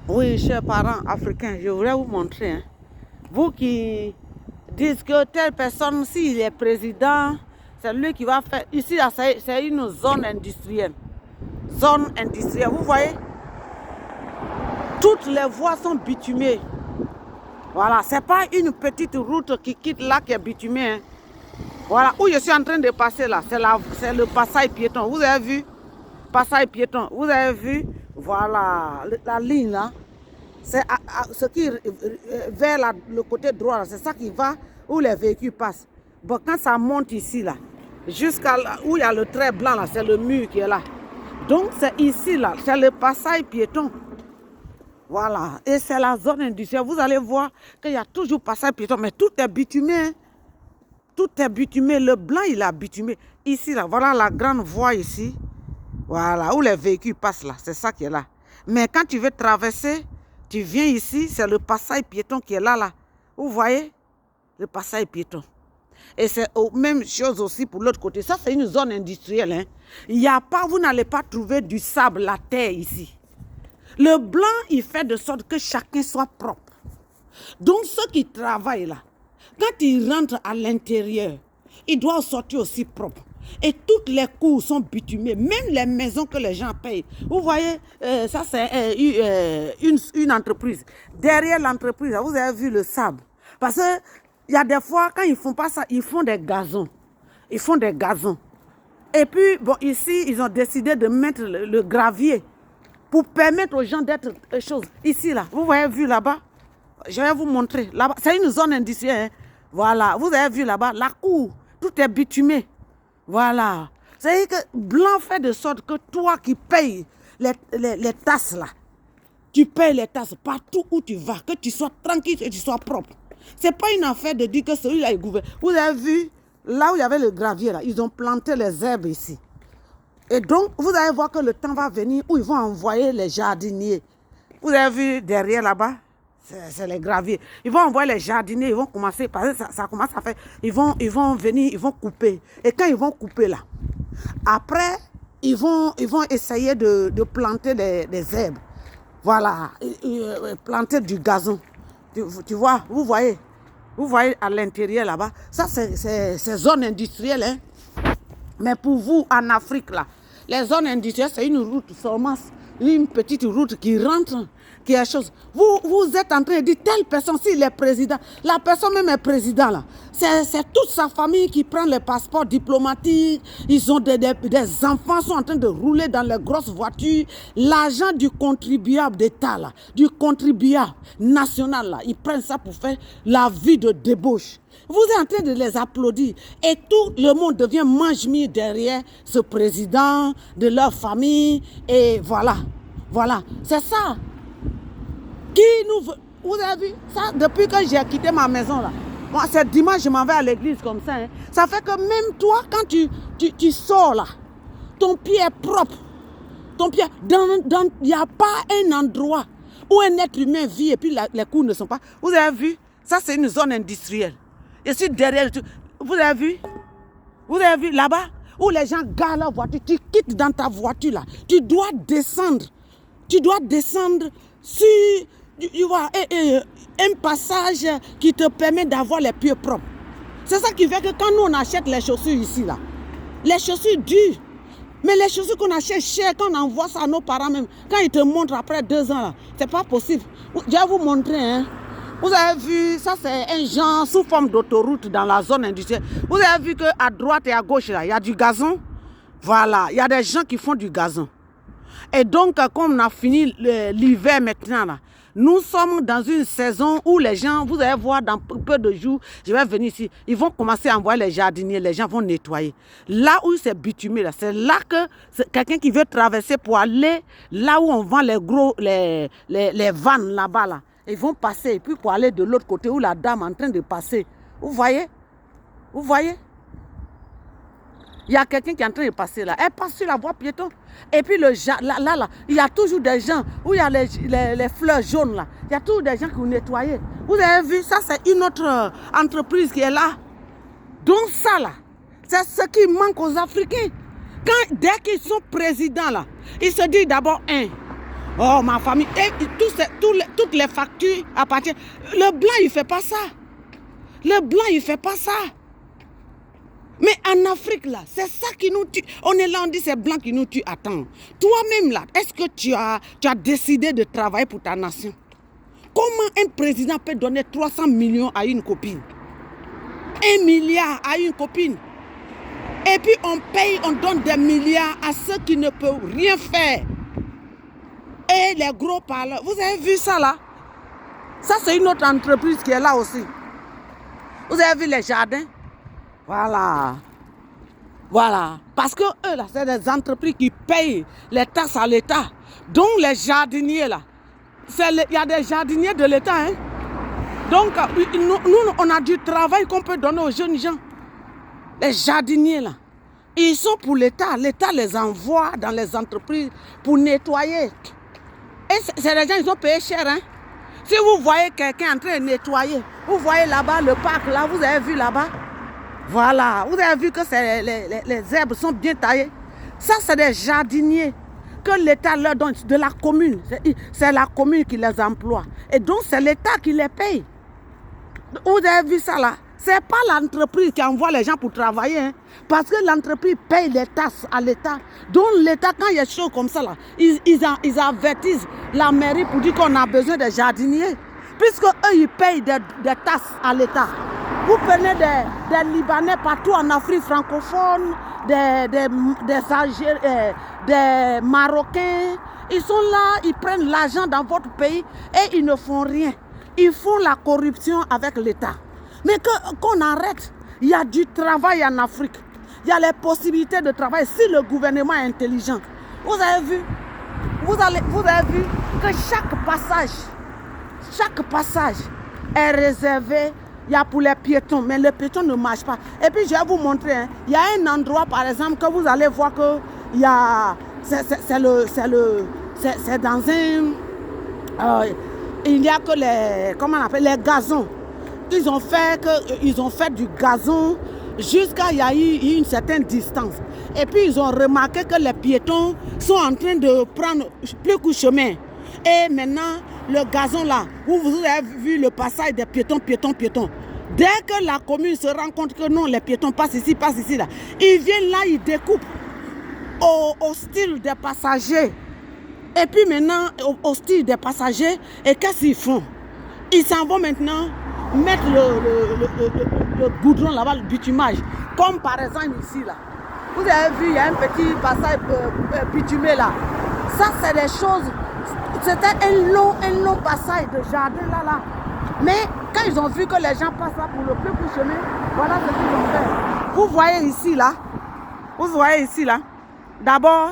Oui, chers parents africains, je voudrais vous montrer. Vous qui dites que telle personne, s'il est président, c'est lui qui va faire. Ici, c'est une zone industrielle. Zone industrielle. Vous voyez, toutes les voies sont bitumées. Voilà, c'est pas une petite route qui quitte là qui est bitumée. Voilà, où je suis en train de passer là, c'est le passage piéton. Vous avez vu? Passage piéton. Vous avez vu? Voilà, la ligne là. C'est ce qui vers le côté droit, c'est ça qui va où les véhicules passent. Bon, quand ça monte ici là, jusqu'à où il y a le trait blanc là, c'est le mur qui est là. Donc c'est ici là, c'est le passage piéton. Voilà, et c'est la zone industrielle. Vous allez voir qu'il y a toujours passage piéton, mais tout est bitumé. Tout est bitumé. Le blanc il est bitumé. Ici là, voilà la grande voie ici. Voilà, où les véhicules passent là, c'est ça qui est là. Mais quand tu veux traverser, tu viens ici, c'est le passage piéton qui est là, là. Vous voyez? Le passage piéton. Et c'est la même chose aussi pour l'autre côté. Ça, c'est une zone industrielle. Hein. Il y a pas, vous n'allez pas trouver du sable, la terre ici. Le blanc, il fait de sorte que chacun soit propre. Donc, ceux qui travaillent là, quand ils rentrent à l'intérieur, ils doivent sortir aussi propres. Et toutes les cours sont bitumées, même les maisons que les gens payent. Vous voyez, ça c'est une entreprise. Derrière l'entreprise, vous avez vu le sable. Parce qu'il y a des fois, quand ils ne font pas ça, ils font des gazons. Ils font des gazons. Et puis, bon, ici, ils ont décidé de mettre le gravier pour permettre aux gens d'être choses. Ici, là, vous avez vu là-bas, je vais vous montrer. Là-bas, c'est une zone industrielle. Hein. Voilà, vous avez vu là-bas, la cour, tout est bitumé. Voilà. C'est-à-dire que blanc fait de sorte que toi qui payes les tasses là, tu payes les tasses partout où tu vas, que tu sois tranquille et que tu sois propre. Ce n'est pas une affaire de dire que celui-là est gouverné. Vous avez vu, là où il y avait le gravier, là, ils ont planté les herbes ici. Et donc, vous allez voir que le temps va venir où ils vont envoyer les jardiniers. Vous avez vu derrière là-bas, c'est les graviers. Ils vont envoyer les jardiniers, ils vont commencer, parce que ça commence à faire, ils vont venir, ils vont couper. Et quand ils vont couper là, après, ils vont essayer de planter des herbes. Voilà, planter du gazon. Tu vois, vous voyez à l'intérieur là-bas, ça c'est zone industrielle. Hein? Mais pour vous, en Afrique, là, les zones industrielles, c'est une route seulement, une petite route qui rentre, qui est chose. Vous êtes en train de dire, telle personne, s'il est président, la personne même est président, là. C'est toute sa famille qui prend les passeports diplomatiques, ils ont des enfants sont en train de rouler dans les grosses voitures. L'argent du contribuable d'État, là, du contribuable national, là, ils prennent ça pour faire la vie de débauche. Vous êtes en train de les applaudir et tout le monde devient mange-mie derrière ce président, de leur famille et voilà, voilà, c'est ça. Qui nous veut, vous avez vu ça depuis que j'ai quitté ma maison là. Moi, c'est dimanche, je m'en vais à l'église comme ça. Hein. Ça fait que même toi, quand tu sors là, ton pied est propre. Ton pied, il n'y a pas un endroit où un être humain vit et puis les cours ne sont pas. Vous avez vu, ça c'est une zone industrielle. Je suis derrière. Vous avez vu là-bas où les gens garent leur voiture. Tu quittes dans ta voiture là. Tu dois descendre. Tu dois descendre sur un passage qui te permet d'avoir les pieds propres. C'est ça qui fait que quand nous on achète les chaussures ici là, les chaussures dures. Mais les chaussures qu'on achète chères, quand on envoie ça à nos parents même, quand ils te montrent après 2 ans là, c'est pas possible. Je vais vous montrer, hein. Vous avez vu, ça c'est un genre sous forme d'autoroute dans la zone industrielle. Vous avez vu qu'à droite et à gauche, là, il y a du gazon. Voilà, il y a des gens qui font du gazon. Et donc, comme on a fini l'hiver maintenant, là, nous sommes dans une saison où les gens, vous allez voir dans peu de jours, je vais venir ici, ils vont commencer à envoyer les jardiniers, les gens vont nettoyer. Là où c'est bitumé, là, c'est là que quelqu'un qui veut traverser pour aller là où on vend les vannes là-bas, là. Ils vont passer, et puis pour aller de l'autre côté où la dame est en train de passer. Vous voyez? Vous voyez? Il y a quelqu'un qui est en train de passer là. Elle passe sur la voie piéton. Et puis là, il y a toujours des gens où il y a les fleurs jaunes là. Il y a toujours des gens qui vous nettoient. Vous avez vu, ça c'est une autre entreprise qui est là. Donc ça là, c'est ce qui manque aux Africains. Dès qu'ils sont présidents là, ils se disent d'abord, Oh, ma famille. Et toutes les factures appartiennent. Le blanc, il ne fait pas ça. Le blanc, il ne fait pas ça. Mais en Afrique, là, c'est ça qui nous tue. On est là, on dit c'est blanc qui nous tue. Attends, toi-même, là, est-ce que tu as décidé de travailler pour ta nation? Comment un président peut donner 300 millions à une copine? 1 milliard à une copine? Et puis on paye, on donne des milliards à ceux qui ne peuvent rien faire. Et les gros parleurs, vous avez vu ça là? Ça c'est une autre entreprise qui est là aussi. Vous avez vu les jardins? Voilà. Voilà. Parce que eux là, c'est des entreprises qui payent les taxes à l'État. Donc les jardiniers là, il y a des jardiniers de l'État. Hein? Donc nous, on a du travail qu'on peut donner aux jeunes gens. Les jardiniers là, ils sont pour l'État. L'État les envoie dans les entreprises pour nettoyer. Et c'est les gens, ils ont payé cher. Hein? Si vous voyez quelqu'un en train de nettoyer, vous voyez là-bas le parc, là, vous avez vu là-bas. Voilà, vous avez vu que les herbes sont bien taillées. Ça, c'est des jardiniers que l'État leur donne de la commune. C'est la commune qui les emploie. Et donc, c'est l'État qui les paye. Vous avez vu ça là? C'est pas l'entreprise qui envoie les gens pour travailler. Hein, parce que l'entreprise paye les taxes à l'État. Donc l'État, quand il y a des choses comme ça, là, ils avertissent la mairie pour dire qu'on a besoin de jardiniers. Puisque eux, ils payent des taxes à l'État. Vous prenez des Libanais partout en Afrique francophone, des Marocains. Ils sont là, ils prennent l'argent dans votre pays et ils ne font rien. Ils font la corruption avec l'État. Mais qu'on arrête, il y a du travail en Afrique. Il y a les possibilités de travail si le gouvernement est intelligent. Vous avez vu que chaque passage est réservé. Il y a pour les piétons, mais les piétons ne marchent pas. Et puis je vais vous montrer, hein, il y a un endroit par exemple que vous allez voir que il y a, c'est dans un, il n'y a que les, comment on appelle, les gazons. Ils ont fait du gazon jusqu'à il y a eu une certaine distance. Et puis ils ont remarqué que les piétons sont en train de prendre plus de chemin. Et maintenant, le gazon là, où vous avez vu le passage des piétons. Dès que la commune se rend compte que non, les piétons passent ici là, ils viennent là, ils découpent au style des passagers. Et puis maintenant, au style des passagers, et qu'est-ce qu'ils font? Ils s'en vont maintenant mettre le goudron là-bas, le bitumage. Comme par exemple ici là. Vous avez vu, il y a un petit passage bitumé là. Ça, c'est des choses. C'était un long passage de jardin là. Mais quand ils ont vu que les gens passent là pour le plus court chemin, voilà ce qu'ils ont fait. Vous voyez ici là. D'abord,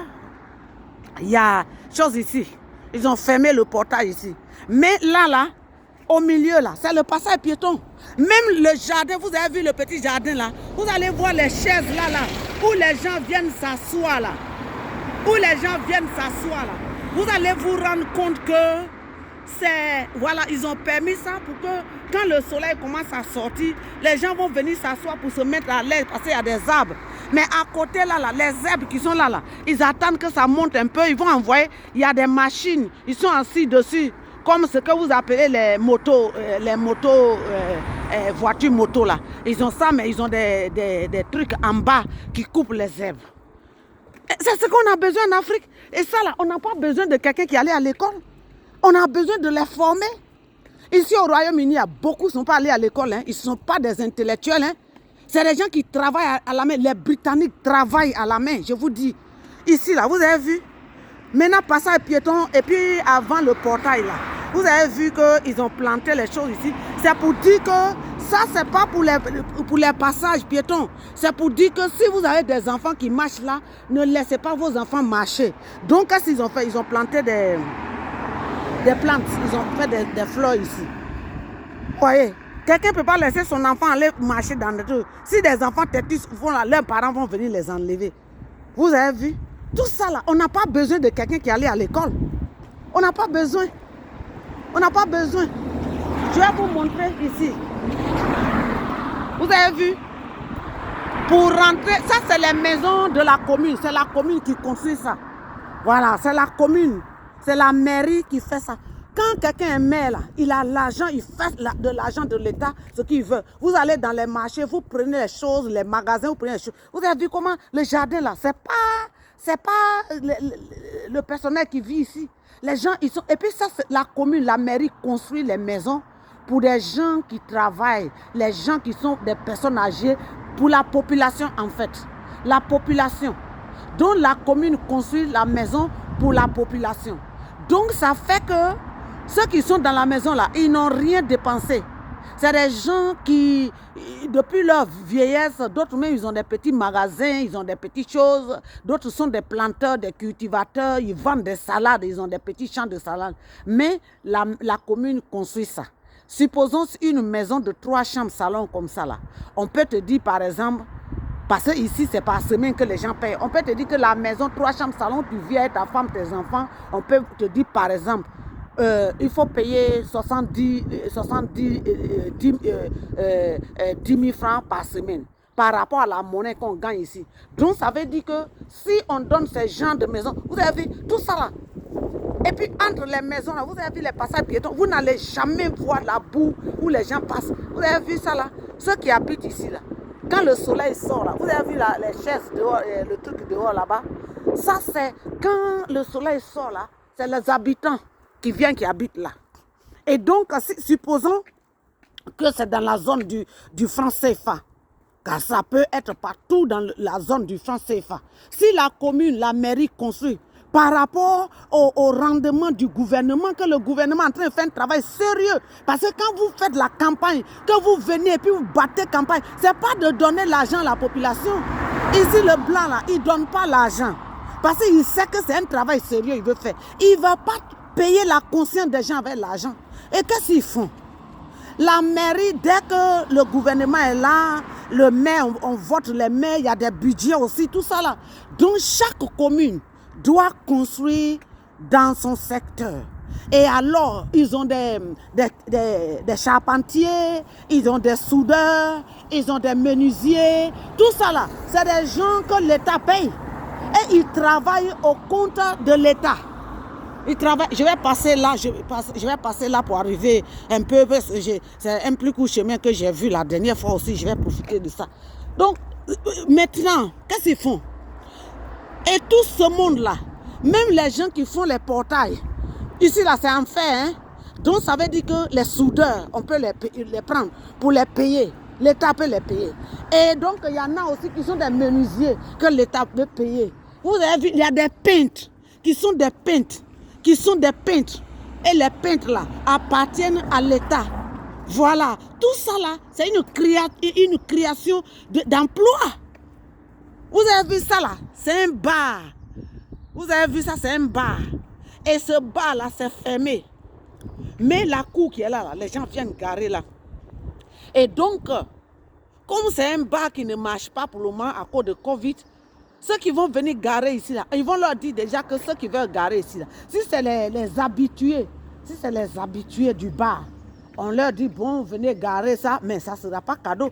il y a chose ici. Ils ont fermé le portail ici. Mais là, au milieu là, c'est le passage piéton. Même le jardin, vous avez vu le petit jardin là. Vous allez voir les chaises là, où les gens viennent s'asseoir là. Vous allez vous rendre compte que c'est, voilà, ils ont permis ça pour que quand le soleil commence à sortir, les gens vont venir s'asseoir pour se mettre à l'aise parce qu'il y a des arbres. Mais à côté là, les arbres qui sont là, ils attendent que ça monte un peu, ils vont envoyer, il y a des machines, ils sont assis dessus, comme ce que vous appelez les motos, voitures motos là. Ils ont ça, mais ils ont des trucs en bas qui coupent les herbes. C'est ce qu'on a besoin en Afrique. Et ça là, on n'a pas besoin de quelqu'un qui allait à l'école. On a besoin de les former. Ici au Royaume-Uni, beaucoup ne sont pas allés à l'école. Hein. Ils ne sont pas des intellectuels. Hein. C'est des gens qui travaillent à la main. Les Britanniques travaillent à la main, je vous dis. Ici, là, vous avez vu. Maintenant, passage piéton et puis avant le portail, là. Vous avez vu qu'ils ont planté les choses ici. C'est pour dire que ça, ce n'est pas pour les passages piétons. C'est pour dire que si vous avez des enfants qui marchent là, ne laissez pas vos enfants marcher. Donc, qu'est-ce qu'ils ont fait? Ils ont planté des plantes. Ils ont fait des fleurs ici. Vous voyez? Quelqu'un ne peut pas laisser son enfant aller marcher dans le truc. Si des enfants têtus vont là, leurs parents vont venir les enlever. Vous avez vu? Tout ça là, on n'a pas besoin de quelqu'un qui allait à l'école. On n'a pas besoin. On n'a pas besoin. Je vais vous montrer ici. Vous avez vu? Pour rentrer, ça c'est les maisons de la commune. C'est la commune qui construit ça. Voilà, c'est la commune. C'est la mairie qui fait ça. Quand quelqu'un est maire, là, il a l'argent, il fait de l'argent de l'État, ce qu'il veut. Vous allez dans les marchés, vous prenez les choses, les magasins, vous prenez les choses. Vous avez vu comment le jardin, là, c'est pas le personnel qui vit ici. Les gens, ils sont... Et puis ça, la commune, la mairie construit les maisons pour des gens qui travaillent, les gens qui sont des personnes âgées, pour la population, en fait. La population. Donc, la commune construit la maison pour la population. Donc, ça fait que ceux qui sont dans la maison là, ils n'ont rien dépensé. C'est des gens qui, depuis leur vieillesse, d'autres même, ils ont des petits magasins, ils ont des petites choses. D'autres sont des planteurs, des cultivateurs, ils vendent des salades, ils ont des petits champs de salades. Mais la commune construit ça. Supposons une maison de 3 chambres salon comme ça là. On peut te dire par exemple, parce que ici c'est par semaine que les gens payent. On peut te dire que la maison 3 chambres salon, tu vis avec ta femme, tes enfants. On peut te dire par exemple, il faut payer 10 000 francs par semaine par rapport à la monnaie qu'on gagne ici. Donc ça veut dire que si on donne ces gens de maisons, vous avez vu tout ça là. Et puis entre les maisons là, vous avez vu les passages piétons, vous n'allez jamais voir la boue où les gens passent. Vous avez vu ça là? Ceux qui habitent ici là, quand le soleil sort là, vous avez vu là, les chaises dehors, le truc dehors là-bas. Ça c'est quand le soleil sort là, c'est les habitants qui viennent, qui habitent là. Et donc, supposons que c'est dans la zone du franc CFA, car ça peut être partout dans la zone du franc CFA. Si la commune, la mairie construit par rapport au rendement du gouvernement, que le gouvernement est en train de faire un travail sérieux, parce que quand vous faites la campagne, que vous venez et puis vous battez campagne, ce n'est pas de donner l'argent à la population. Ici, le blanc, là, il ne donne pas l'argent, parce qu'il sait que c'est un travail sérieux il veut faire. Il ne va pas payer la conscience des gens avec l'argent. Et qu'est-ce qu'ils font? La mairie, dès que le gouvernement est là, le maire, on vote les maires, il y a des budgets aussi, tout ça là. Donc chaque commune doit construire dans son secteur. Et alors, ils ont des charpentiers, ils ont des soudeurs, ils ont des menuisiers, tout ça là. C'est des gens que l'État paye. Et ils travaillent au compte de l'État. Il travaille. Je vais passer là, je vais passer là pour arriver un peu, parce que c'est un plus court chemin que j'ai vu la dernière fois aussi, je vais profiter de ça. Donc, maintenant, qu'est-ce qu'ils font? Et tout ce monde-là, même les gens qui font les portails, ici là c'est en fer, hein? Donc ça veut dire que les soudeurs, on peut les prendre pour les payer. L'État peut les payer. Et donc il y en a aussi qui sont des menuisiers que l'État peut payer. Vous avez vu, il y a des peintres qui sont des peintres. Et les peintres là appartiennent à l'État. Voilà, tout ça là, c'est une création d'emploi. Vous avez vu ça là, c'est un bar. Vous avez vu ça, c'est un bar. Et ce bar là, c'est fermé. Mais la cour qui est là, les gens viennent garer là. Et donc, comme c'est un bar qui ne marche pas pour le moment à cause de Covid, ceux qui vont venir garer ici, là, ils vont leur dire déjà que ceux qui veulent garer ici, là, si c'est les habitués, si c'est les habitués du bar, on leur dit, bon, venez garer ça, mais ça ne sera pas cadeau.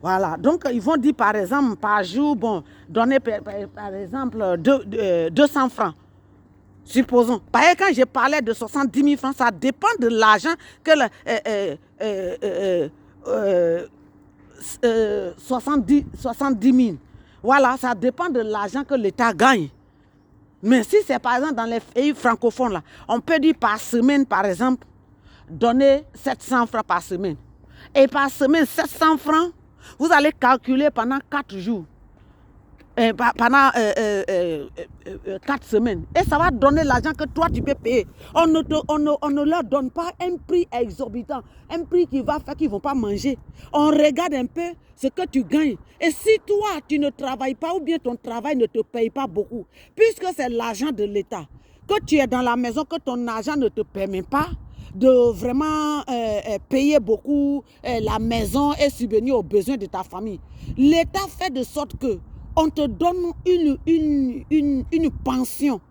Voilà, donc ils vont dire par exemple, par jour, bon, donner par exemple 200 francs. Supposons. Par exemple, quand je parlais de 70 000 francs, ça dépend de l'argent que 70 000. Voilà, ça dépend de l'argent que l'État gagne. Mais si c'est par exemple dans les pays francophones, là, on peut dire par semaine, par exemple, donner 700 francs par semaine. Et par semaine, 700 francs, vous allez calculer pendant 4 jours. Pendant 4 semaines. Et ça va donner l'argent que toi, tu peux payer. On ne leur donne pas un prix exorbitant, un prix qui va faire qu'ils ne vont pas manger. On regarde un peu ce que tu gagnes. Et si toi, tu ne travailles pas ou bien ton travail ne te paye pas beaucoup, puisque c'est l'argent de l'État, que tu es dans la maison, que ton argent ne te permet pas de vraiment payer beaucoup la maison et subvenir aux besoins de ta famille. L'État fait de sorte que on te donne une pension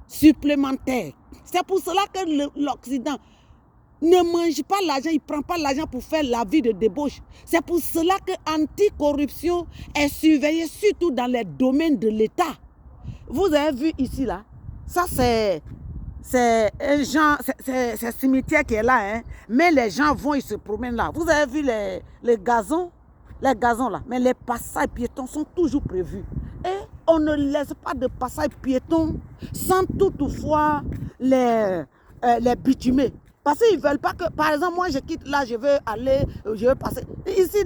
supplémentaire. C'est pour cela que l'Occident ne mange pas l'argent, il ne prend pas l'argent pour faire la vie de débauche. C'est pour cela que l'anticorruption est surveillée surtout dans les domaines de l'État. Vous avez vu ici là, ça c'est c'est un genre, c'est cimetière qui est là, hein. Mais les gens vont, ils se promènent là. Vous avez vu les gazons là, mais les passages piétons sont toujours prévus. Et on ne laisse pas de passage piétons sans toutefois les bitumer. Parce qu'ils ne veulent pas que, par exemple, moi je quitte là, je veux passer. Ici,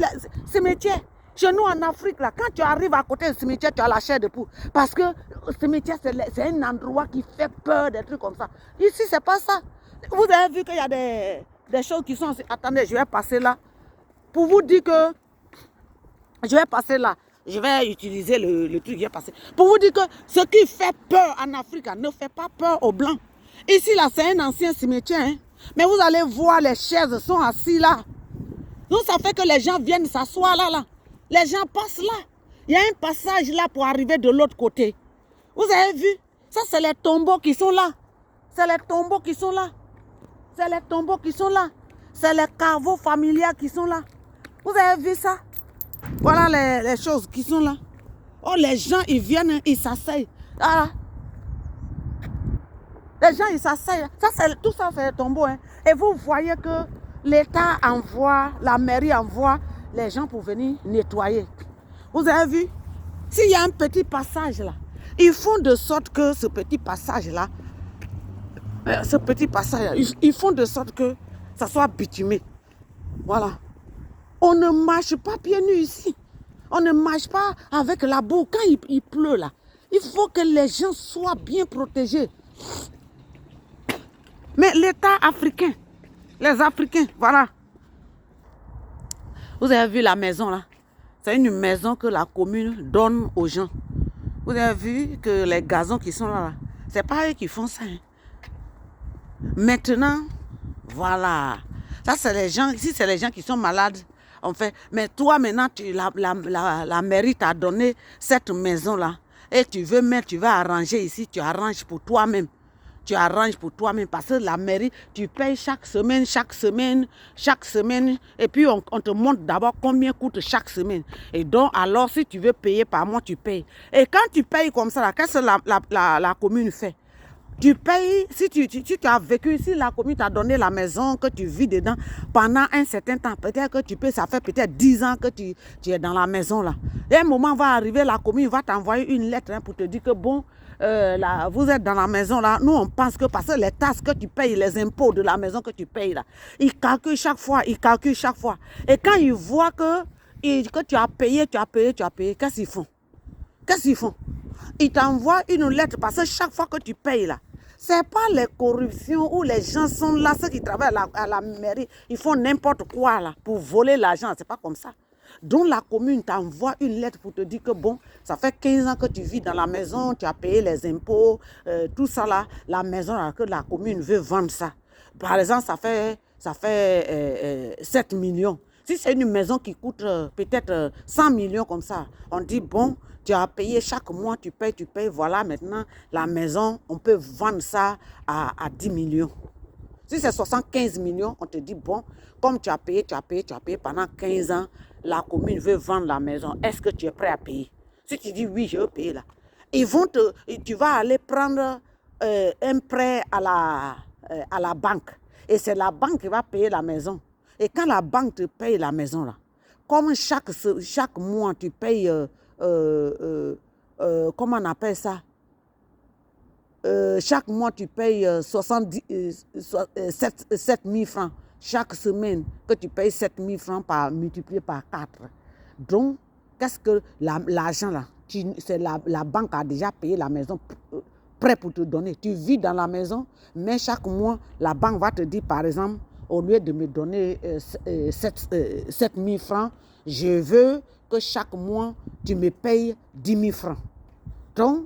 cimetière. Chez nous en Afrique, là, quand tu arrives à côté du cimetière, tu as la chair de poule. Parce que le cimetière, c'est un endroit qui fait peur, des trucs comme ça. Ici, c'est pas ça. Vous avez vu qu'il y a des choses qui sont... Attendez, je vais passer là. Pour vous dire que... Je vais passer là. Je vais utiliser le truc, je vais passer. Pour vous dire que ce qui fait peur en Afrique, ne fait pas peur aux Blancs. Ici, là, c'est un ancien cimetière. Hein. Mais vous allez voir, les chaises sont assis là. Donc, ça fait que les gens viennent s'asseoir là. Les gens passent là. Il y a un passage là pour arriver de l'autre côté. Vous avez vu? Ça, c'est les tombeaux qui sont là. C'est les tombeaux qui sont là. C'est les tombeaux qui sont là. C'est les caveaux familiaux qui sont là. Vous avez vu ça? Voilà les choses qui sont là. Oh, les gens, ils viennent, ils s'asseyent. Ah. Les gens, ils s'asseyent. Tout ça, c'est les tombeaux. Hein. Et vous voyez que l'État envoie, la mairie envoie les gens pour venir nettoyer. Vous avez vu? S'il y a un petit passage là, ils font de sorte que ce petit passage là, ils font de sorte que ça soit bitumé. Voilà. On ne marche pas pieds nus ici. On ne marche pas avec la boue. Quand il pleut là, il faut que les gens soient bien protégés. Mais l'État africain, les Africains, voilà. Vous avez vu la maison là? C'est une maison que la commune donne aux gens. Vous avez vu que les gazons qui sont là, c'est pas eux qui font ça. Hein. Maintenant, voilà. Ça, c'est les gens, ici, c'est les gens qui sont malades. On fait, mais toi, maintenant, la mairie t'a donné cette maison-là. Et tu vas arranger ici, tu arranges pour toi-même. Tu arranges pour toi-même parce que la mairie, tu payes chaque semaine. Et puis, on te montre d'abord combien coûte chaque semaine. Et donc, alors, si tu veux payer par mois, tu payes. Et quand tu payes comme ça, qu'est-ce que la commune fait? Tu payes, si tu as vécu ici, la commune t'a donné la maison, que tu vis dedans pendant un certain temps. Peut-être que tu peux, ça fait peut-être 10 ans que tu es dans la maison là. Et un moment va arriver, la commune va t'envoyer une lettre pour te dire que bon, là, vous êtes dans la maison là. Nous, on pense que parce que les taxes que tu payes, les impôts de la maison que tu payes là, ils calculent chaque fois. Et quand ils voient que tu as payé, qu'est-ce qu'ils font? Ils t'envoient une lettre parce que chaque fois que tu payes là, c'est pas les corruptions où les gens sont là, ceux qui travaillent à la mairie, ils font n'importe quoi là pour voler l'argent, c'est pas comme ça. Donc la commune t'envoie une lettre pour te dire que bon, ça fait 15 ans que tu vis dans la maison, tu as payé les impôts, tout ça là, la maison là, que la commune veut vendre ça. Par exemple, ça fait 7 millions. Si c'est une maison qui coûte peut-être 100 millions comme ça, on dit bon, tu as payé chaque mois, tu payes, voilà, maintenant, la maison, on peut vendre ça à 10 millions. Si c'est 75 millions, on te dit, bon, comme tu as payé pendant 15 ans, la commune veut vendre la maison. Est-ce que tu es prêt à payer? Si tu dis oui, je veux payer là. Tu vas aller prendre un prêt à la banque. Et c'est la banque qui va payer la maison. Et quand la banque te paye la maison là, comme chaque mois tu payes, comment on appelle ça? Chaque mois tu payes 7 000 francs. Chaque semaine que tu payes 7 000 francs multiplié par 4. Donc, qu'est-ce que l'argent là? C'est la banque a déjà payé la maison prêt pour te donner. Tu vis dans la maison, mais chaque mois, la banque va te dire, par exemple, au lieu de me donner 7 000 francs, je veux que chaque mois, tu me payes 10 000 francs. Donc,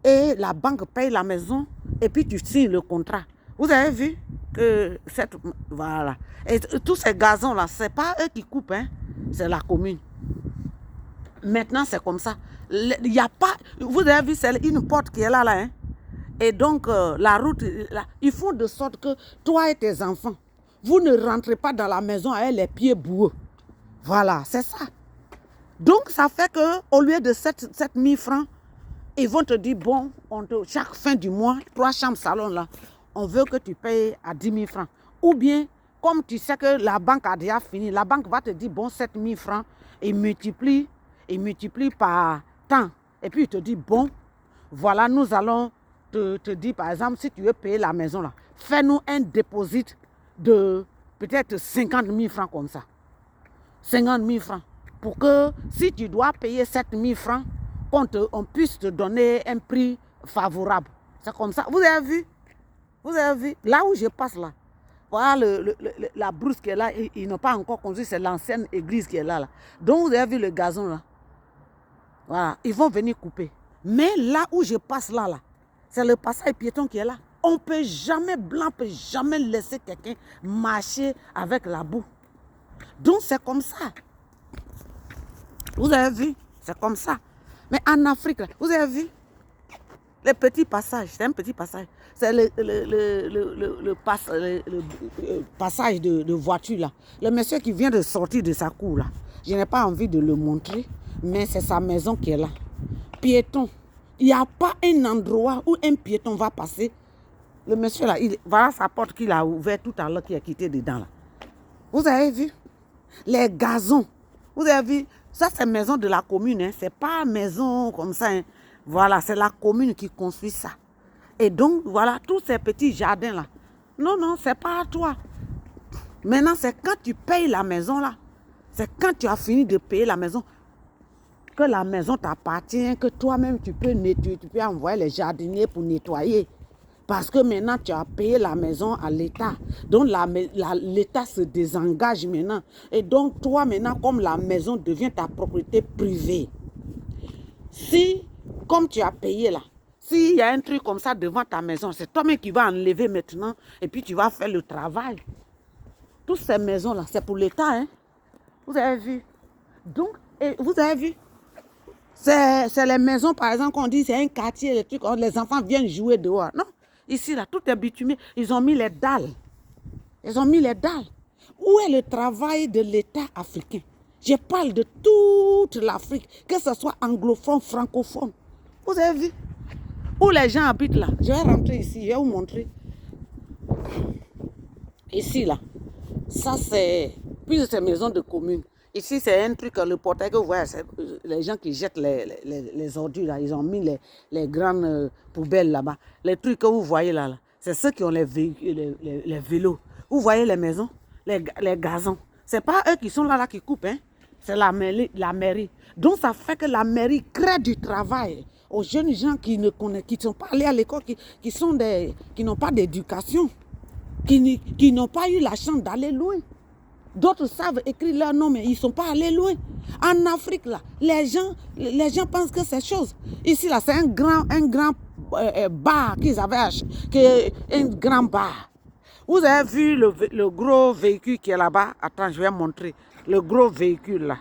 et la banque paye la maison et puis tu signes le contrat. Vous avez vu que voilà. Et tous ces gazons-là, ce n'est pas eux qui coupent, hein, c'est la commune. Maintenant, c'est comme ça. Il n'y a pas... Vous avez vu, c'est une porte qui est là, hein. Et donc, la route, là, ils font de sorte que toi et tes enfants, vous ne rentrez pas dans la maison avec les pieds boueux. Voilà, c'est ça. Donc, ça fait qu'au lieu de 7 000 francs, Ils vont te dire, bon, chaque fin du mois, 3 chambres salon là, on veut que tu payes à 10 000 francs. Ou bien, comme tu sais que la banque a déjà fini, la banque va te dire, bon, 7 000 francs, et multiplie par temps. Et puis, il te dit, bon, voilà, nous allons te dire, par exemple, si tu veux payer la maison là, fais-nous un dépôt de peut-être 50 000 francs comme ça. 50 000 francs. Pour que si tu dois payer 7 000 francs, on puisse te donner un prix favorable. C'est comme ça. Vous avez vu? Vous avez vu? Là où je passe là, voilà la brousse qui est là, ils n'ont pas encore construit, c'est l'ancienne église qui est là. Donc vous avez vu le gazon là. Voilà, ils vont venir couper. Mais là où je passe là, c'est le passage piéton qui est là. On ne peut jamais, blanc ne peut jamais laisser quelqu'un marcher avec la boue. Donc c'est comme ça. Vous avez vu? C'est comme ça. Mais en Afrique, là, vous avez vu? Les petits passages, c'est un petit passage. C'est le passage de voiture là. Le monsieur qui vient de sortir de sa cour là. Je n'ai pas envie de le montrer, mais c'est sa maison qui est là. Piéton. Il n'y a pas un endroit où un piéton va passer. Le monsieur là, voilà sa porte qu'il a ouverte tout à l'heure, qui a quitté dedans là. Vous avez vu? Les gazons. Vous avez vu? Ça, c'est maison de la commune. Hein. Ce n'est pas maison comme ça. Hein. Voilà, c'est la commune qui construit ça. Et donc, voilà, tous ces petits jardins-là. Non, non, ce n'est pas à toi. Maintenant, c'est quand tu payes la maison, là. C'est quand tu as fini de payer la maison que la maison t'appartient, que toi-même, tu peux nettoyer, tu peux envoyer les jardiniers pour nettoyer. Parce que maintenant, tu as payé la maison à l'État. Donc, l'État se désengage maintenant. Et donc, toi, maintenant, comme la maison devient ta propriété privée, si, comme tu as payé là, s'il y a un truc comme ça devant ta maison, c'est toi-même qui vas enlever maintenant et puis tu vas faire le travail. Toutes ces maisons-là, c'est pour l'État. Hein? Vous avez vu? Donc, et vous avez vu? C'est les maisons, par exemple, qu'on dit c'est un quartier, les trucs, les enfants viennent jouer dehors. Non. Ici, là, tout est bitumé. Ils ont mis les dalles. Ils ont mis les dalles. Où est le travail de l'État africain? Je parle de toute l'Afrique, que ce soit anglophone, francophone. Vous avez vu? Où les gens habitent là. Je vais rentrer ici, je vais vous montrer. Ici, là. Ça, c'est plus ces maisons de commune. Ici, c'est un truc, le portail que vous voyez, c'est les gens qui jettent les ordures là. Ils ont mis les grandes poubelles là-bas. Les trucs que vous voyez là, c'est ceux qui ont les vélos. Vous voyez les maisons, les gazons. Ce n'est pas eux qui sont là qui coupent, hein. C'est la mairie. Donc, ça fait que la mairie crée du travail aux jeunes gens qui ne sont pas allés à l'école, qui n'ont pas d'éducation, qui n'ont pas eu la chance d'aller loin. D'autres savent écrire leur nom, mais ils ne sont pas allés loin. En Afrique, là, les gens pensent que c'est chose. Ici, là, c'est un grand bar qu'ils avaient acheté, un grand bar. Vous avez vu le gros véhicule qui est là-bas? Attends, je vais montrer. Le gros véhicule, là.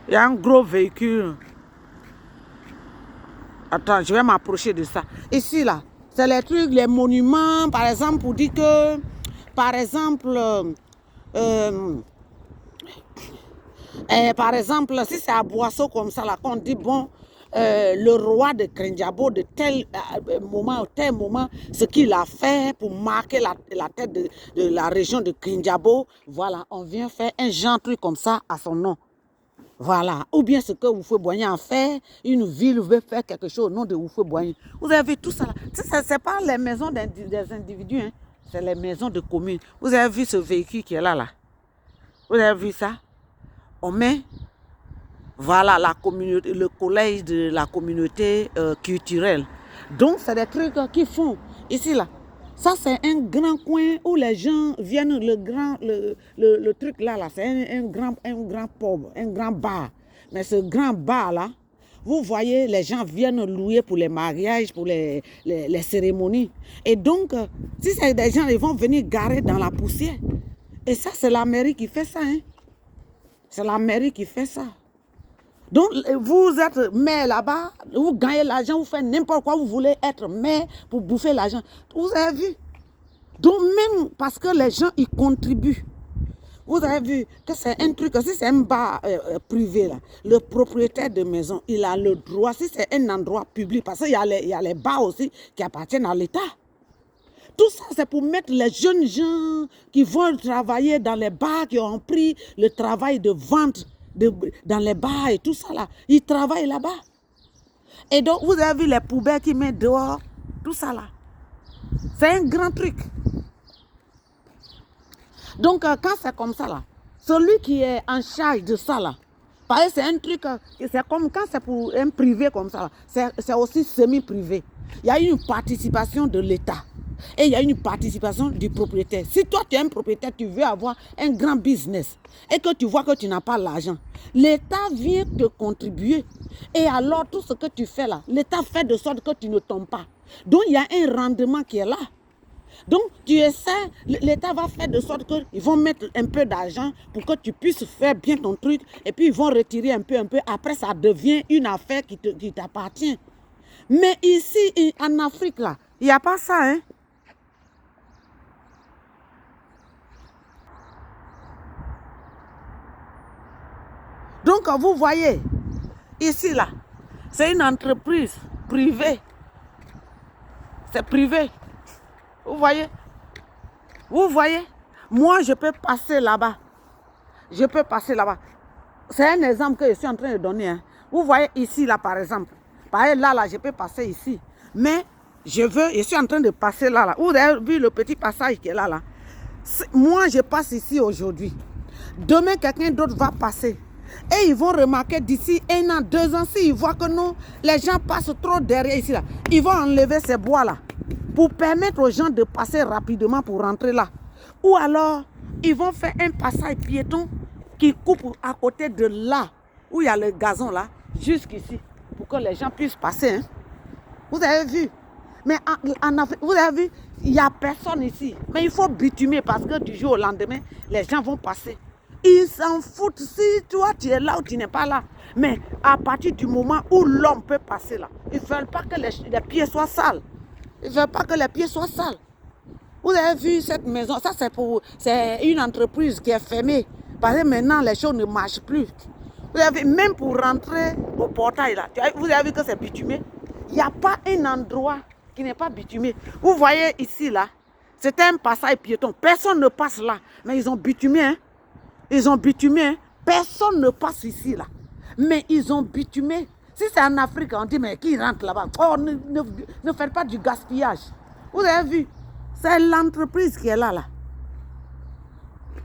Il y a un gros véhicule. Attends, je vais m'approcher de ça. Ici, là. C'est les trucs, les monuments, par exemple, pour dire que, par exemple, si c'est à Boisseau comme ça, là, qu'on dit, bon, le roi de Krenjabo, de tel moment, ce qu'il a fait pour marquer la tête de la région de Krenjabo, voilà, on vient faire un genre truc comme ça à son nom. Voilà. Ou bien ce que Houphouët-Boigny a fait, une ville veut faire quelque chose au nom de Houphouët-Boigny. Vous avez vu tout ça là. Ce n'est pas les maisons des individus, hein. C'est les maisons de communes. Vous avez vu ce véhicule qui est là. Vous avez vu ça? On met, voilà, le collège de la communauté culturelle. Donc, c'est des trucs qu'ils font ici là. Ça, c'est un grand coin où les gens viennent, le truc là, c'est un grand pub, un grand bar. Mais ce grand bar-là, vous voyez, les gens viennent louer pour les mariages, pour les cérémonies. Et donc, si c'est des gens, ils vont venir garer dans la poussière. Et ça, c'est la mairie qui fait ça. Hein? C'est la mairie qui fait ça. Donc, vous êtes maire là-bas, vous gagnez l'argent, vous faites n'importe quoi, vous voulez être maire pour bouffer l'argent. Vous avez vu? Donc, même parce que les gens, ils contribuent. Vous avez vu que c'est un truc, si c'est un bar privé, là, le propriétaire de maison, il a le droit, si c'est un endroit public, parce qu'il y a les bars aussi qui appartiennent à l'État. Tout ça, c'est pour mettre les jeunes gens qui vont travailler dans les bars, qui ont pris le travail de vente dans les bars et tout ça là. Ils travaillent là-bas. Et donc, vous avez vu les poubelles qui mettent dehors, tout ça là. C'est un grand truc. Donc, quand c'est comme ça là, celui qui est en charge de ça là, parce que c'est un truc, c'est comme quand c'est pour un privé comme ça là, c'est aussi semi-privé. Il y a une participation de l'État. Et il y a une participation du propriétaire. Si toi, tu es un propriétaire, tu veux avoir un grand business et que tu vois que tu n'as pas l'argent, l'État vient te contribuer. Et alors, tout ce que tu fais là, l'État fait de sorte que tu ne tombes pas. Donc, il y a un rendement qui est là. Donc, tu essaies, l'État va faire de sorte qu'ils vont mettre un peu d'argent pour que tu puisses faire bien ton truc. Et puis, ils vont retirer un peu. Après, ça devient une affaire qui t'appartient. Mais ici, en Afrique, là, il n'y a pas ça, hein. Donc, vous voyez, ici, là, c'est une entreprise privée. C'est privé. Vous voyez? Vous voyez? Moi, je peux passer là-bas. Je peux passer là-bas. C'est un exemple que je suis en train de donner. Hein. Vous voyez ici, là, par exemple. Par exemple, là, je peux passer ici. Mais, je suis en train de passer là, là. Vous avez vu le petit passage qui est là, là. Moi, je passe ici aujourd'hui. Demain, quelqu'un d'autre va passer. Et ils vont remarquer d'ici 1 an, 2 ans, s'ils voient que non, les gens passent trop derrière ici, là, ils vont enlever ces bois-là pour permettre aux gens de passer rapidement pour rentrer là. Ou alors, ils vont faire un passage piéton qui coupe à côté de là, où il y a le gazon là, jusqu'ici, pour que les gens puissent passer. Hein. Vous avez vu? Mais en Afrique, vous avez vu, il n'y a personne ici. Mais il faut bitumer parce que du jour au lendemain, les gens vont passer. Ils s'en foutent si toi tu es là ou tu n'es pas là. Mais à partir du moment où l'homme peut passer là, ils ne veulent pas que les pieds soient sales. Ils ne veulent pas que les pieds soient sales. Vous avez vu cette maison, ça c'est une entreprise qui est fermée. Parce que maintenant les choses ne marchent plus. Vous avez même pour rentrer au portail là, vous avez vu que c'est bitumé. Il n'y a pas un endroit qui n'est pas bitumé. Vous voyez ici là, c'était un passage piéton. Personne ne passe là, mais ils ont bitumé. Hein. Ils ont bitumé. Hein. Personne ne passe ici là, mais ils ont bitumé. Si c'est en Afrique, on dit mais qui rentre là-bas? Oh, ne faites pas du gaspillage. Vous avez vu? C'est l'entreprise qui est là, là.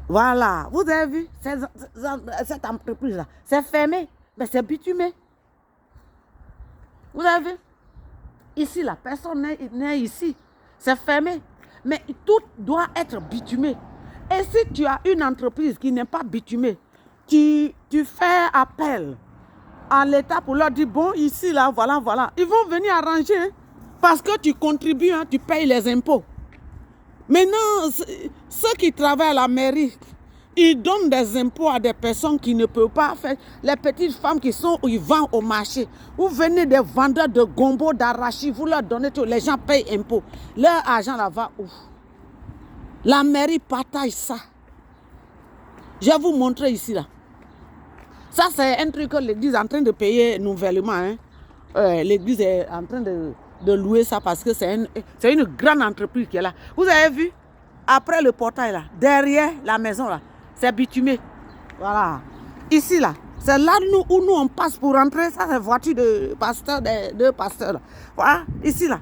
Voilà. Vous avez vu? Cette entreprise-là. C'est fermé. Mais c'est bitumé. Vous avez vu? Ici, là, personne n'est ici. C'est fermé. Mais tout doit être bitumé. Et si tu as une entreprise qui n'est pas bitumée, tu fais appel à l'État pour leur dire, bon, ici, là, voilà, voilà. Ils vont venir arranger. Hein, parce que tu contribues, hein, tu payes les impôts. Maintenant, ceux qui travaillent à la mairie, ils donnent des impôts à des personnes qui ne peuvent pas faire. Les petites femmes qui sont où ils vendent au marché. Vous venez des vendeurs de gombo, d'arachis, vous leur donnez tout. Les gens payent impôts. Leur argent là va où? La mairie partage ça. Je vais vous montrer ici là. Ça c'est un truc que l'église est en train de payer nouvellement. Hein. L'église est en train de louer ça parce que c'est une grande entreprise qui est là. Vous avez vu? Après le portail là, derrière la maison là, c'est bitumé. Voilà. Ici là, c'est là où nous on passe pour rentrer. Ça c'est voiture de pasteur, de pasteurs là. Voilà, ici là.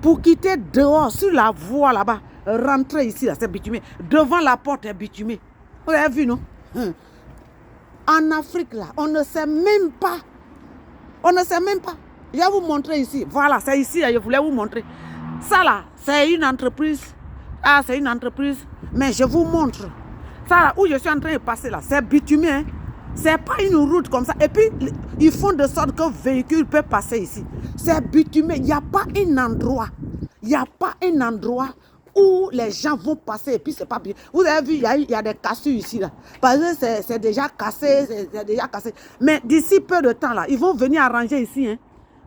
Pour quitter dehors, sur la voie là-bas, rentrer ici là, c'est bitumé. Devant la porte est bitumé. Vous avez vu non? En Afrique là, on ne sait même pas. On ne sait même pas. Je vais vous montrer ici. Voilà, c'est ici, je voulais vous montrer. Ça là, c'est une entreprise. Ah, c'est une entreprise. Mais je vous montre. Ça là, où je suis en train de passer là, c'est bitumé. Hein? C'est pas une route comme ça. Et puis, ils font de sorte qu'un véhicule peut passer ici. C'est bitumé. Il n'y a pas un endroit. Il n'y a pas un endroit où les gens vont passer et puis c'est pas bien. Vous avez vu, il y a des cassures ici là. Parce que c'est déjà cassé, c'est déjà cassé. Mais d'ici peu de temps là, ils vont venir arranger ici. Hein.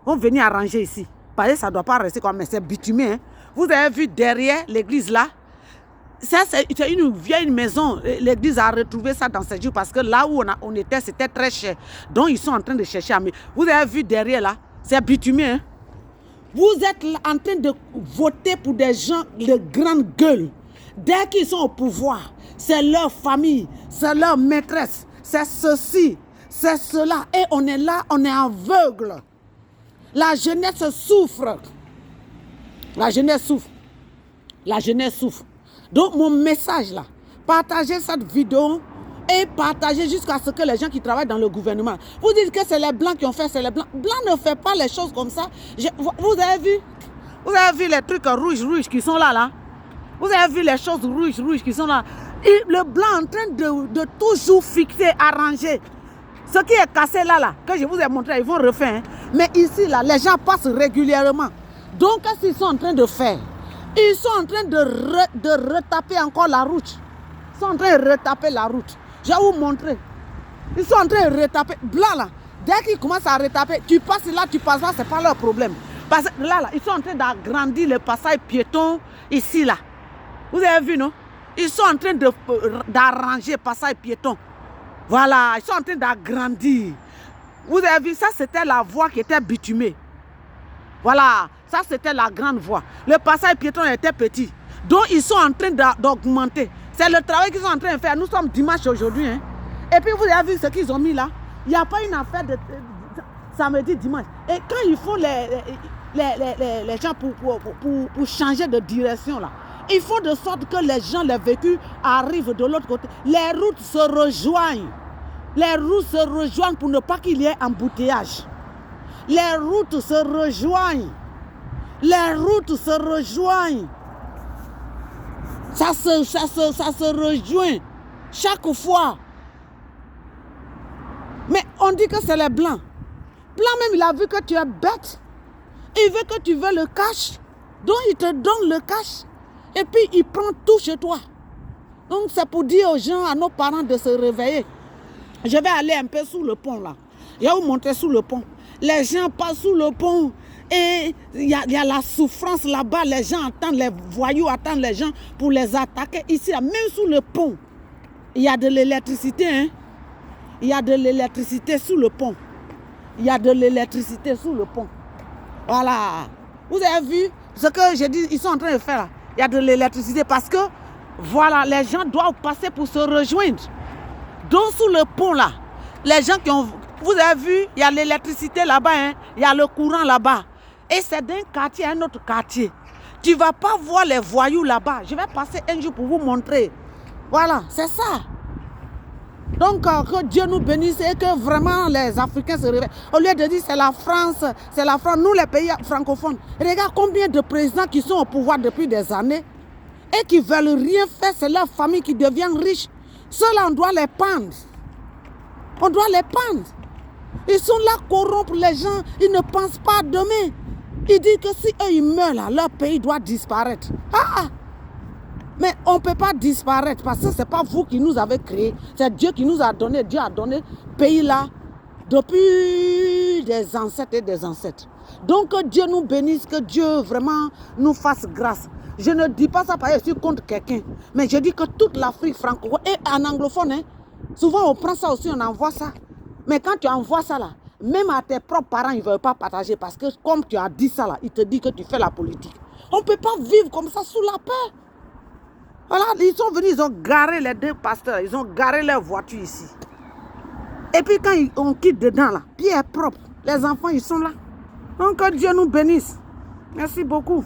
Ils vont venir arranger ici. Parce que ça ne doit pas rester comme ça, mais c'est bitumé. Hein. Vous avez vu derrière l'église là, Ça, c'est une vieille maison. L'église a retrouvé ça dans ces jours parce que là où on était, c'était très cher. Donc, ils sont en train de chercher. Mais vous avez vu derrière là, c'est bitumé. Hein? Vous êtes en train de voter pour des gens de grande gueule. Dès qu'ils sont au pouvoir, c'est leur famille, c'est leur maîtresse, c'est ceci, c'est cela. Et on est là, on est aveugle. La jeunesse souffre. La jeunesse souffre. La jeunesse souffre. Donc, mon message là, partagez cette vidéo et partagez jusqu'à ce que les gens qui travaillent dans le gouvernement, vous dites que c'est les Blancs qui ont fait, c'est les Blancs. Blancs ne fait pas les choses comme ça. Vous avez vu les trucs rouges qui sont là. Vous avez vu les choses rouges qui sont là. Et le Blanc en train de toujours fixer, arranger. Ce qui est cassé là, que je vous ai montré, ils vont refaire. Hein. Mais ici, là, les gens passent régulièrement. Donc, qu'est-ce qu'ils sont en train de faire? Ils sont en train de retaper encore la route. Ils sont en train de retaper la route. Je vais vous montrer. Ils sont en train de retaper. Blanc là, dès qu'ils commencent à retaper, tu passes là, tu passes là, ce n'est pas leur problème. Parce que là, ils sont en train d'agrandir le passage piéton ici là. Vous avez vu, non? Ils sont en train d'arranger le passage piéton. Voilà, ils sont en train d'agrandir. Vous avez vu, ça c'était la voie qui était bitumée. Voilà, ça c'était la grande voie. Le passage piéton était petit. Donc ils sont en train d'augmenter. C'est le travail qu'ils sont en train de faire. Nous sommes dimanche aujourd'hui. Hein. Et puis vous avez vu ce qu'ils ont mis là. Il n'y a pas une affaire de samedi, dimanche. Et quand ils font les gens pour changer de direction là, ils font de sorte que les gens, les véhicules arrivent de l'autre côté. Les routes se rejoignent. Les routes se rejoignent pour ne pas qu'il y ait embouteillage. Les routes se rejoignent. Les routes se rejoignent. Ça se rejoint chaque fois. Mais on dit que c'est les Blancs. Blanc même, il a vu que tu es bête. Il veut que tu veux le cash. Donc, il te donne le cash. Et puis, il prend tout chez toi. Donc, c'est pour dire aux gens, à nos parents de se réveiller. Je vais aller un peu sous le pont là. Je vais vous montrer sous le pont. Les gens passent sous le pont et il y a la souffrance là-bas. Les gens attendent, les voyous attendent les gens pour les attaquer. Ici, même sous le pont, il y a de l'électricité. Hein? Il y a de l'électricité sous le pont. Il y a de l'électricité sous le pont. Voilà. Vous avez vu ce que j'ai dit, ils sont en train de faire là. Il y a de l'électricité parce que, voilà, les gens doivent passer pour se rejoindre. Donc, sous le pont là, les gens qui ont... Vous avez vu, il y a l'électricité là-bas, hein? Il y a le courant là-bas. Et c'est d'un quartier à un autre quartier. Tu ne vas pas voir les voyous là-bas. Je vais passer un jour pour vous montrer. Voilà, c'est ça. Donc, que Dieu nous bénisse et que vraiment les Africains se réveillent. Au lieu de dire c'est la France, nous les pays francophones. Regarde combien de présidents qui sont au pouvoir depuis des années et qui ne veulent rien faire, c'est leur famille qui devient riche. Ceux-là, on doit les pendre. On doit les pendre. Ils sont là corrompre les gens. Ils ne pensent pas à demain. Ils disent que si eux ils meurent là, leur pays doit disparaître. Mais on ne peut pas disparaître parce que ce n'est pas vous qui nous avez créés. C'est Dieu qui nous a donné. Dieu a donné ce pays là depuis des ancêtres et des ancêtres. Donc que Dieu nous bénisse, que Dieu vraiment nous fasse grâce. Je ne dis pas ça parce que je suis contre quelqu'un. Mais je dis que toute l'Afrique francophone et en anglophone, hein, souvent on prend ça aussi, on envoie ça. Mais quand tu envoies ça là, même à tes propres parents, ils ne veulent pas partager parce que comme tu as dit ça là, ils te disent que tu fais la politique. On ne peut pas vivre comme ça sous la peur. Voilà, ils sont venus, ils ont garé les deux pasteurs, ils ont garé leur voiture ici. Et puis quand on quitte dedans là, pied est propre, les enfants ils sont là. Donc que Dieu nous bénisse. Merci beaucoup.